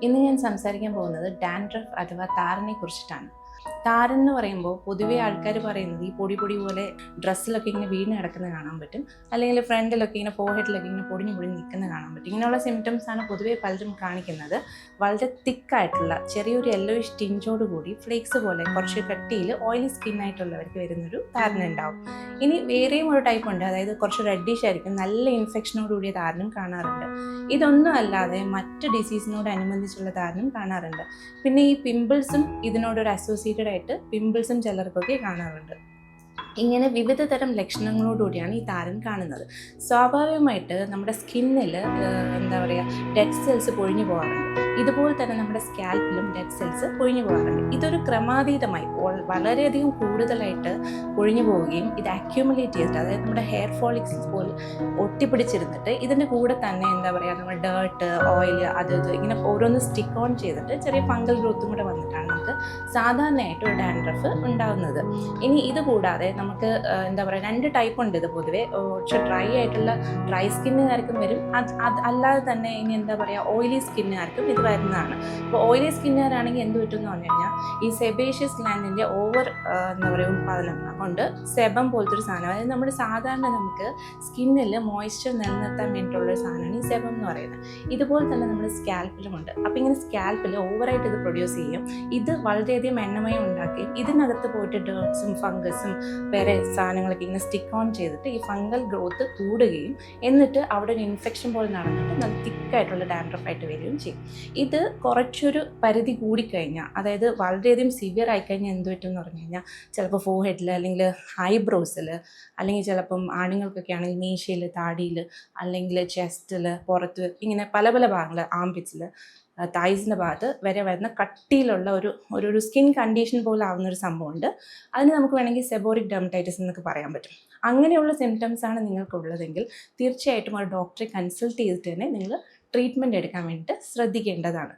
ഇന്ന് ഞാൻ സംസാരിക്കാൻ പോകുന്നത് ഡാൻഡ്രഫ് അഥവാ താരനെ കുറിച്ചിട്ടാണ്. താരൻ എന്ന് പറയുമ്പോൾ പൊതുവേ ആൾക്കാർ പറയുന്നത് ഈ പൊടി പോലെ ഡ്രസ്സിലൊക്കെ ഇങ്ങനെ വീണ് കിടക്കുന്നത് കാണാൻ പറ്റും, അല്ലെങ്കിൽ ഫ്രണ്ടിലൊക്കെ ഇങ്ങനെ ഫോർഹെഡിലൊക്കെ ഇങ്ങനെ പൊടിഞ്ഞ് നിൽക്കുന്നത് കാണാൻ പറ്റും. ഇങ്ങനെയുള്ള സിംറ്റംസ് ആണ് പൊതുവേ പലരും കാണിക്കുന്നത്. വളരെ തിക്കായിട്ടുള്ള ചെറിയൊരു യെല്ലോയിഷ് ടിഞ്ചോട് കൂടി ഫ്ലേക്സ് പോലെ കുറച്ച് കട്ടിയിൽ ഓയിലി സ്കിന്നായിട്ടുള്ളവർക്ക് വരുന്നൊരു താരൻ ഉണ്ടാവും. ഇനി വേറെയും ഒരു ടൈപ്പ് ഉണ്ട്, അതായത് കുറച്ച് റെഡിഷ് ആയിരിക്കും, നല്ല ഇൻഫെക്ഷനോട് കൂടിയ താരനും കാണാറുണ്ട്. ഇതൊന്നും അല്ലാതെ മറ്റ് ഡിസീസിനോട് അനുബന്ധിച്ചുള്ള താരനും കാണാറുണ്ട്. പിന്നെ ഈ പിമ്പിൾസും ഇതിനോടൊരു അസോസിയേറ്റഡ് ആയിട്ട് പിമ്പിൾസും ചിലർക്കൊക്കെ കാണാറുണ്ട്. ഇങ്ങനെ വിവിധ തരം ലക്ഷണങ്ങളോടുകൂടിയാണ് ഈ താരൻ കാണുന്നത്. സ്വാഭാവികമായിട്ട് നമ്മുടെ സ്കിന്നിൽ എന്താ പറയുക, ഡെഡ് സെൽസ് പൊഴിഞ്ഞു പോകാറുണ്ട്. ഇതുപോലെ തന്നെ നമ്മുടെ സ്കാൽപ്പിലും ഡെഡ് സെൽസ് പൊഴിഞ്ഞു പോകാറുണ്ട്. ഇതൊരു ക്രമാതീതമായി വളരെയധികം കൂടുതലായിട്ട് പൊഴിഞ്ഞു പോവുകയും ഇത് അക്യൂമുലേറ്റ് ചെയ്തിട്ട്, അതായത് നമ്മുടെ ഹെയർ ഫോളിക്സ് പോലെ ഒട്ടിപ്പിടിച്ചിരുന്നിട്ട് ഇതിൻ്റെ കൂടെ തന്നെ എന്താ പറയുക, നമ്മുടെ ഡേർട്ട്, ഓയിൽ, അത് ഇങ്ങനെ ഓരോന്ന് സ്റ്റിക്ക് ഓൺ ചെയ്തിട്ട് ചെറിയ ഫംഗൽ ഗ്രോത്തും കൂടെ വന്നിട്ടാണ് നമുക്ക് സാധാരണയായിട്ട് ഒരു ഡാൻഡ്രഫ് ഉണ്ടാകുന്നത്. ഇനി ഇത് കൂടാതെ നമുക്ക് എന്താ പറയുക, രണ്ട് ടൈപ്പ് ഉണ്ട്. ഇത് പൊതുവേ കുറച്ച് ഡ്രൈ സ്കിന്നുകാർക്കും വരും, അത് അല്ലാതെ തന്നെ ഇനി എന്താ പറയുക, ഓയിലി സ്കിന്നുകാർക്കും ഇത് വരുന്നതാണ്. അപ്പോൾ ഓയിലി സ്കിന്നുകാരാണെങ്കിൽ എന്ത് പറ്റും എന്ന് പറഞ്ഞു കഴിഞ്ഞാൽ, ഈ സെബേഷ്യസ് ഗ്ലാൻഡിൻ്റെ ഓവർ എന്താ പറയുക ഉൽപ്പാദനം കൊണ്ട് സെബം പോലത്തെ ഒരു സാധനം, അതായത് നമ്മുടെ സാധാരണ നമുക്ക് സ്കിന്നിൽ മോയ്സ്ചർ നിലനിർത്താൻ വേണ്ടിയിട്ടുള്ളൊരു സാധനമാണ് ഈ സെബം എന്ന് പറയുന്നത്. ഇതുപോലെ തന്നെ നമ്മുടെ സ്കാൽപ്പിലുമുണ്ട്. അപ്പോൾ ഇങ്ങനെ സ്കാൽപ്പിൽ ഓവറായിട്ട് ഇത് പ്രൊഡ്യൂസ് ചെയ്യും. ഇത് വളരെയധികം എണ്ണമയം ഉണ്ടാക്കുകയും ഇതിനകത്ത് പോയിട്ട് ഡേർട്സും ഫംഗസും വേറെ സാധനങ്ങളൊക്കെ ഇങ്ങനെ സ്റ്റിക്ക് ഓൺ ചെയ്തിട്ട് ഈ ഫംഗൽ ഗ്രോത്ത് കൂടുകയും എന്നിട്ട് അവിടെ ഒരു ഇൻഫെക്ഷൻ പോലെ നടന്നിട്ട് നല്ല തിക്കായിട്ടുള്ള ഡാൻഡ്രഫായിട്ട് വരികയും ചെയ്യും. ഇത് കുറച്ചൊരു പരിധി കൂടിക്കഴിഞ്ഞാൽ, അതായത് വളരെയധികം സിവിയർ ആയിക്കഴിഞ്ഞാൽ എന്ത് പറ്റും എന്ന് പറഞ്ഞു കഴിഞ്ഞാൽ, ചിലപ്പോൾ ഫോർഹെഡിൽ അല്ലെങ്കിൽ ഐബ്രോസിൽ, അല്ലെങ്കിൽ ചിലപ്പം ആണുങ്ങൾക്കൊക്കെ ആണെങ്കിൽ മീശയിൽ, താടിയിൽ, അല്ലെങ്കിൽ ചെസ്റ്റിൽ, പുറത്ത്, ഇങ്ങനെ പല ഭാഗങ്ങൾ, ആംപിറ്റ്സിൽ, തൈസിൻ്റെ ഭാഗത്ത് വരെ വരുന്ന കട്ടിയിലുള്ള ഒരു സ്കിൻ കണ്ടീഷൻ പോലെ ആവുന്നൊരു സംഭവമുണ്ട്. അതിന് നമുക്ക് വേണമെങ്കിൽ സെബോറിക് ഡെർമറ്റൈറ്റിസ് എന്നൊക്കെ പറയാൻ പറ്റും. അങ്ങനെയുള്ള സിംറ്റംസാണ് നിങ്ങൾക്കുള്ളതെങ്കിൽ തീർച്ചയായിട്ടും ഒരു ഡോക്ടറെ കൺസൾട്ട് ചെയ്തിട്ട് തന്നെ നിങ്ങൾ ട്രീറ്റ്മെൻറ്റ് എടുക്കാൻ വേണ്ടിയിട്ട് ശ്രദ്ധിക്കേണ്ടതാണ്.